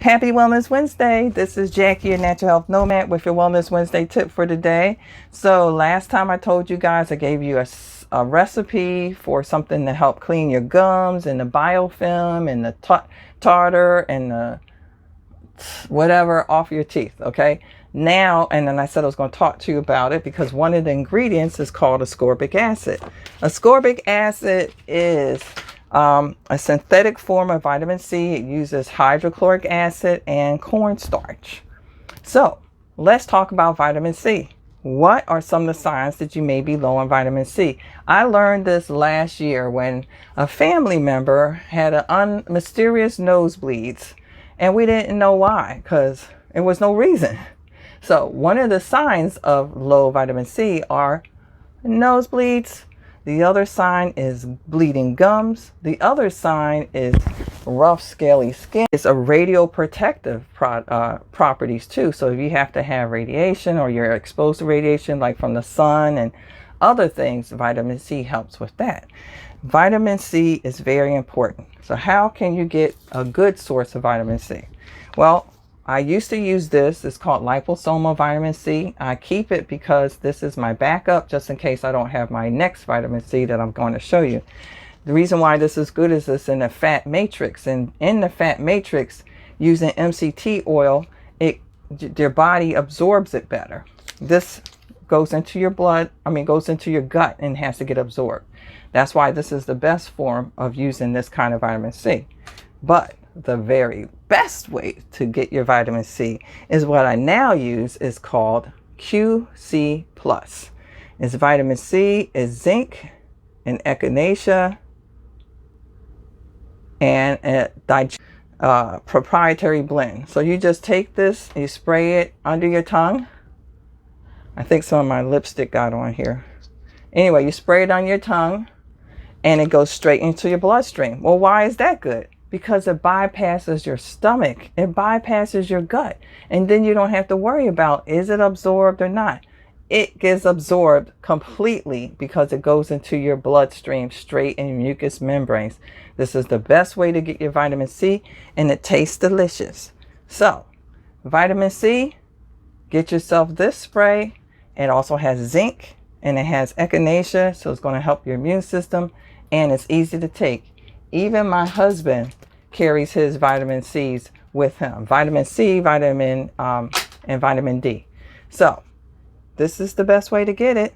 Happy Wellness Wednesday. This is Jackie, your Natural Health Nomad, with your Wellness Wednesday tip for today. So last time I told you guys, I gave you a recipe for something to help clean your gums and the biofilm and the tartar and the whatever off your teeth. Okay. Now, and then I said I was going to talk to you about it because one of the ingredients is called ascorbic acid. Ascorbic acid is a synthetic form of vitamin C. It uses hydrochloric acid and cornstarch. So let's talk about vitamin C. What are some of the signs that you may be low on vitamin C? I learned this last year when a family member had mysterious nosebleeds, and we didn't know why because there was no reason. So one of the signs of low vitamin C are nosebleeds. The other sign is bleeding gums. The other sign is rough, scaly skin. It's a radioprotective properties too. So if you have to have radiation or you're exposed to radiation like from the sun and other things, vitamin C helps with that. Vitamin C is very important. So how can you get a good source of vitamin C? Well, I used to use this. It's called liposomal vitamin C. I keep it because this is my backup just in case I don't have my next vitamin C that I'm going to show you. The reason why this is good is it's in the fat matrix. And in the fat matrix, using MCT oil, your body absorbs it better. This goes into your blood, goes into your gut and has to get absorbed. That's why this is the best form of using this kind of vitamin C. But the very best way to get your vitamin C is what I now use, is called QC+. It's vitamin C, is zinc and echinacea and a proprietary blend. So you just take this, you spray it under your tongue. I think some of my lipstick got on here. Anyway, you spray it on your tongue and it goes straight into your bloodstream. Well, why is that good? Because it bypasses your stomach. It bypasses your gut. And then you don't have to worry about, is it absorbed or not? It gets absorbed completely because it goes into your bloodstream straight in your mucous membranes. This is the best way to get your vitamin C, and it tastes delicious. So, vitamin C, get yourself this spray. It also has zinc and it has echinacea, so it's going to help your immune system, and it's easy to take. Even my husband carries his vitamin C's with him. Vitamin C, and vitamin D. So this is the best way to get it.